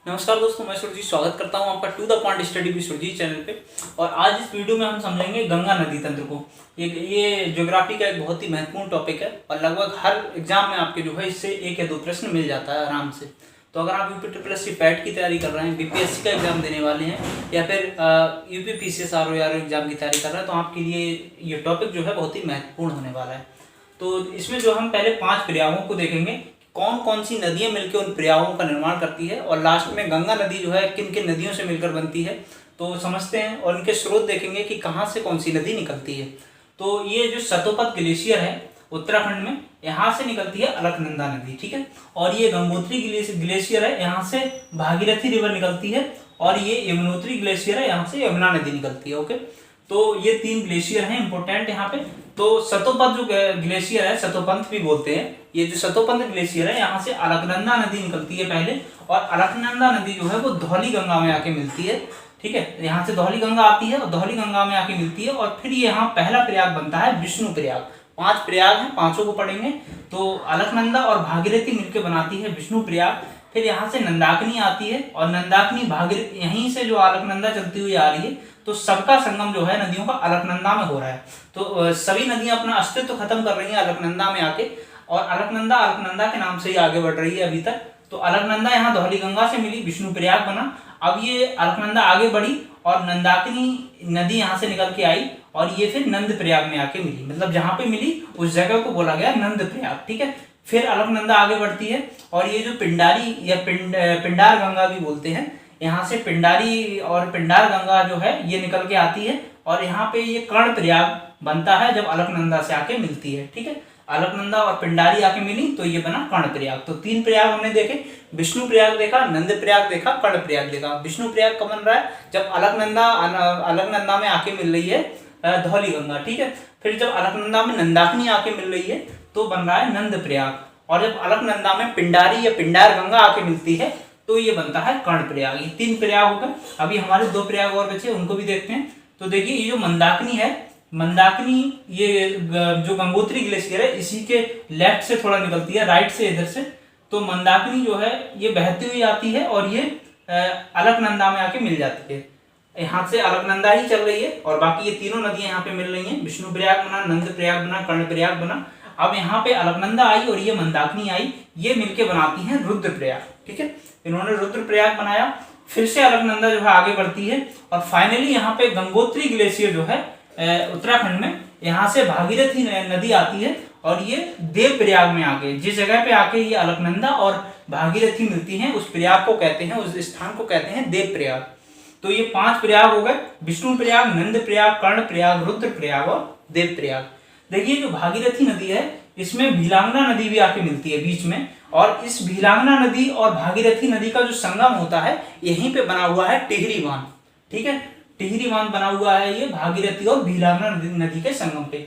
नमस्कार दोस्तों, मैं सुरजीत स्वागत करता हूं आपका to the point study with Surjeet channel पे। और आज इस वीडियो में हम समझेंगे गंगा नदी तंत्र को। ये ज्योग्राफी का एक बहुत ही महत्वपूर्ण टॉपिक है और लगभग हर एग्जाम में आपके जो है इससे एक या दो प्रश्न मिल जाता है आराम से। तो अगर आप यूपी पैट की तैयारी कर रहे हैं, बीपीएससी का एग्जाम देने वाले हैं या फिर यूपी पीसीएस आरओ एग्जाम की तैयारी कर रहे हैं तो आपके लिए ये टॉपिक जो है बहुत ही महत्वपूर्ण होने वाला है। तो इसमें जो हम पहले 5 प्रयागों को देखेंगे, कौन कौन सी नदियां मिलकर उन प्रयागों का निर्माण करती है, और लास्ट में गंगा नदी जो है किन किन नदियों से मिलकर बनती है तो समझते हैं। और इनके स्रोत देखेंगे कि कहाँ से कौन सी नदी निकलती है। तो ये जो सतोपत ग्लेशियर है उत्तराखंड में, यहाँ से निकलती है अलकनंदा नदी, ठीक है। और ये गंगोत्री ग्लेशियर है, यहाँ से भागीरथी रिवर निकलती है। और ये यमुनोत्री ग्लेशियर है, यहाँ से यमुना नदी निकलती है। ओके, तो ये 3 ग्लेशियर हैं इंपॉर्टेंट यहाँ पे। तो सतोपंथ जो ग्लेशियर है, सतोपंथ भी बोलते हैं, ये जो सतोपंथ ग्लेशियर है यहाँ से अलकनंदा नदी निकलती है पहले। और अलकनंदा नदी जो है वो धौली गंगा में आके मिलती है, ठीक है। यहाँ से धौली गंगा आती है और धौली गंगा में आके मिलती है। और फिर यहाँ पहला प्रयाग बनता है विष्णु प्रयाग। 5 प्रयाग हैं, 5 को पढ़ेंगे। तो अलकनंदा और भागीरथी मिलकर बनाती है विष्णु प्रयाग। फिर यहाँ से नंदाकिनी आती है और नंदाकिनी भागीरथी, यहीं से जो अलकनंदा चलती हुई आ रही है। तो सबका संगम जो है नदियों का अलकनंदा में हो रहा है। तो सभी नदियां अपना अस्तित्व खत्म कर रही हैं अलकनंदा में आके, और अलकनंदा के नाम से ही आगे बढ़ रही है अभी तक। तो अलकनंदा यहाँ धौली गंगा से मिली, विष्णु प्रयाग बना। अब ये अलकनंदा आगे बढ़ी और नंदाकिनी नदी यहाँ से निकल के आई और ये फिर नंद प्रयाग में आके मिली। मतलब जहां पे मिली उस जगह को बोला गया नंद प्रयाग, ठीक है। फिर अलकनंदा आगे बढ़ती है और ये जो पिंडारी या पिंडार गंगा भी बोलते हैं, यहाँ से पिंडारी और पिंडार गंगा जो है ये निकल के आती है। और यहाँ पे ये कर्ण प्रयाग बनता है जब अलकनंदा से आके मिलती है, ठीक है। अलकनंदा और पिंडारी आके मिली तो ये बना कर्ण प्रयाग। तो 3 प्रयाग हमने देखे, विष्णु प्रयाग देखा, नंद प्रयाग देखा, कर्ण प्रयाग देखा। विष्णु प्रयाग कब बन रहा है? जब अलकनंदा में आके मिल रही है धौली गंगा, ठीक है। फिर जब अलकनंदा में नंदाकिनी आके मिल रही है तो बन रहा है नंद प्रयाग। और जब अलकनंदा में पिंडारी या पिंडार गंगा आके मिलती है तो ये बनता है कर्ण प्रयाग। ये 3 प्रयाग हो गए। अभी हमारे 2 प्रयाग और बचे, उनको भी देखते हैं। तो देखिए ये जो मंदाकिनी है, मंदाकिनी ये जो गंगोत्री ग्लेशियर है इसी के लेफ्ट से थोड़ा निकलती है, राइट से इधर से। तो मंदाकिनी जो है ये बहती हुई आती है और ये अलकनंदा में आके मिल जाती है। यहाँ से अलकनंदा ही चल रही है और बाकी ये तीनों नदियां यहाँ पे मिल रही हैं। विष्णु प्रयाग बना, नंद प्रयाग बना, कर्ण प्रयाग बना। अब यहाँ पे अलकनंदा आई और ये मंदाकिनी आई, ये मिलके बनाती हैं रुद्र प्रयाग, ठीक है। इन्होंने रुद्र प्रयाग बनाया। फिर से अलकनंदा जो है आगे बढ़ती है और फाइनली यहाँ पे गंगोत्री ग्लेशियर जो है उत्तराखंड में, यहाँ से भागीरथी नदी आती है और ये देव प्रयाग में आके, जिस जगह पे आके ये अलकनंदा और भागीरथी मिलती हैं उस प्रयाग को कहते हैं, उस स्थान को कहते हैं देव प्रयाग। तो ये 5 प्रयाग हो गए, विष्णु प्रयाग, नंद प्रयाग, कर्ण प्रयाग, रुद्र प्रयाग और देव प्रयाग। देखिए जो भागीरथी नदी है इसमें भीलांगना नदी भी आके मिलती है बीच में। और इस भीलांगना नदी और भागीरथी नदी का जो संगम होता है यहीं पे बना हुआ है टिहरी बांध, ठीक है। टिहरी बांध बना हुआ है ये भागीरथी और भीलांगना नदी के संगम पे।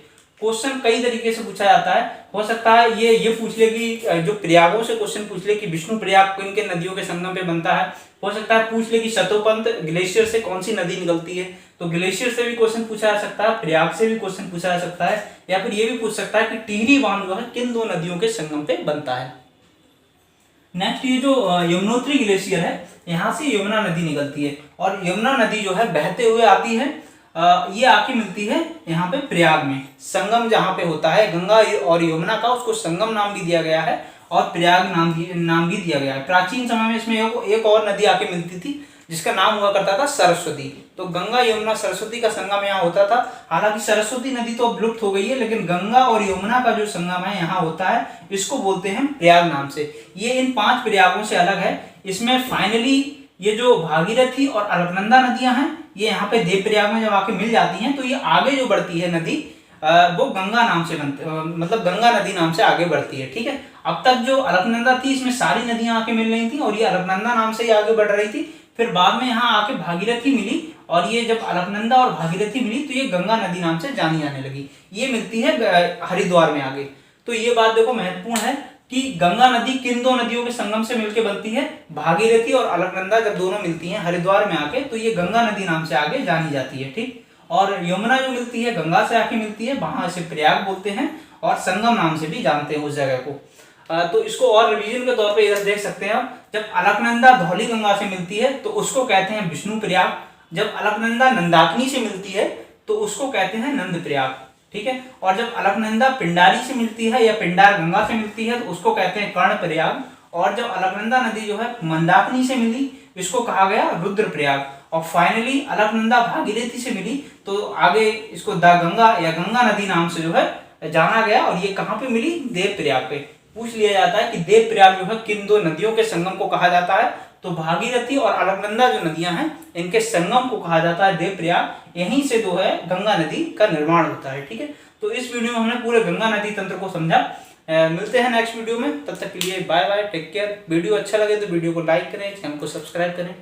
क्वेश्चन कई तरीके से पूछा जाता है। हो सकता है ये पूछ ले कि जो प्रयागों से क्वेश्चन पूछ ले कि विष्णु प्रयाग किन के नदियों के संगम पे बनता है। हो सकता है पूछ ले कि सतोपंथ ग्लेशियर से कौन सी नदी निकलती है। तो ग्लेशियर से भी क्वेश्चन पूछा जा सकता है, प्रयाग से भी क्वेश्चन पूछा जा सकता है, या फिर ये भी पूछ सकता है कि टिहरी बांध जो है किन 2 नदियों के संगम पे बनता है। नेक्स्ट ये जो यमुनोत्री ग्लेशियर है, यहाँ से यमुना नदी निकलती है और यमुना नदी जो है बहते हुए आती है। ये आके मिलती है यहाँ पे प्रयाग में। संगम जहाँ पे होता है गंगा और यमुना का, उसको संगम नाम भी दिया गया है और प्रयाग नाम भी दिया गया है। प्राचीन समय में इसमें एक और नदी आके मिलती थी जिसका नाम हुआ करता था सरस्वती। तो गंगा यमुना सरस्वती का संगम यहाँ होता था। हालांकि सरस्वती नदी तो अब लुप्त हो गई है, लेकिन गंगा और यमुना का जो संगम है यहाँ होता है, इसको बोलते हैं प्रयाग नाम से। ये इन 5 प्रयागों से अलग है। इसमें फाइनली ये जो भागीरथी और अलकनंदा नदियां हैं ये यहाँ पे देव प्रयाग में जब आके मिल जाती हैं तो ये आगे जो बढ़ती है नदी वो गंगा नाम से मतलब गंगा नदी नाम से आगे बढ़ती है, ठीक है। अब तक जो अलकनंदा थी इसमें सारी नदियां आके मिल रही थी और ये अलकनंदा नाम से ही आगे बढ़ रही थी। फिर बाद में यहाँ आके भागीरथी मिली और ये जब अलकनंदा और भागीरथी मिली तो ये गंगा नदी नाम से जानी जाने लगी। ये मिलती है हरिद्वार में आगे। तो ये बात देखो महत्वपूर्ण है कि गंगा नदी किन 2 नदियों के संगम से मिलकर बनती है? भागीरथी और अलकनंदा जब दोनों मिलती हैं हरिद्वार में आके तो ये गंगा नदी नाम से आगे जानी जाती है, ठीक। और यमुना जो मिलती है गंगा से आके मिलती है, वहां से प्रयाग बोलते हैं और संगम नाम से भी जानते हैं उस जगह को। तो इसको और रिवीजन के तौर पे इधर देख सकते हैं आप। जब अलकनंदा धौलीगंगा से मिलती है तो उसको कहते हैं विष्णु प्रयाग। जब अलकनंदा मंदाकिनी से मिलती है तो उसको कहते हैं नंद प्रयाग, ठीक है। और जब अलकनंदा पिंडारी से मिलती है या पिंडार गंगा से मिलती है तो उसको कहते हैं कर्ण प्रयाग। और जब अलकनंदा नदी जो है मंदाकिनी से मिली, इसको कहा गया रुद्र प्रयाग। और फाइनली अलकनंदा भागीरथी से मिली तो आगे इसको द गंगा या गंगा नदी नाम से जो है जाना गया। और ये कहाँ पे मिली? देव प्रयाग पे। पूछ लिया जाता है कि देव प्रयाग जो है किन दो नदियों के संगम को कहा जाता है, तो भागीरथी और अलकनंदा जो नदियां हैं इनके संगम को कहा जाता है देव प्रयाग। यहीं से जो है गंगा नदी का निर्माण होता है, ठीक है। तो इस वीडियो में हमने पूरे गंगा नदी तंत्र को समझा। मिलते हैं नेक्स्ट वीडियो में, तब तक के लिए bye bye, take care. Video अच्छा लगे तो वीडियो को लाइक करें, चैनल को सब्सक्राइब करें।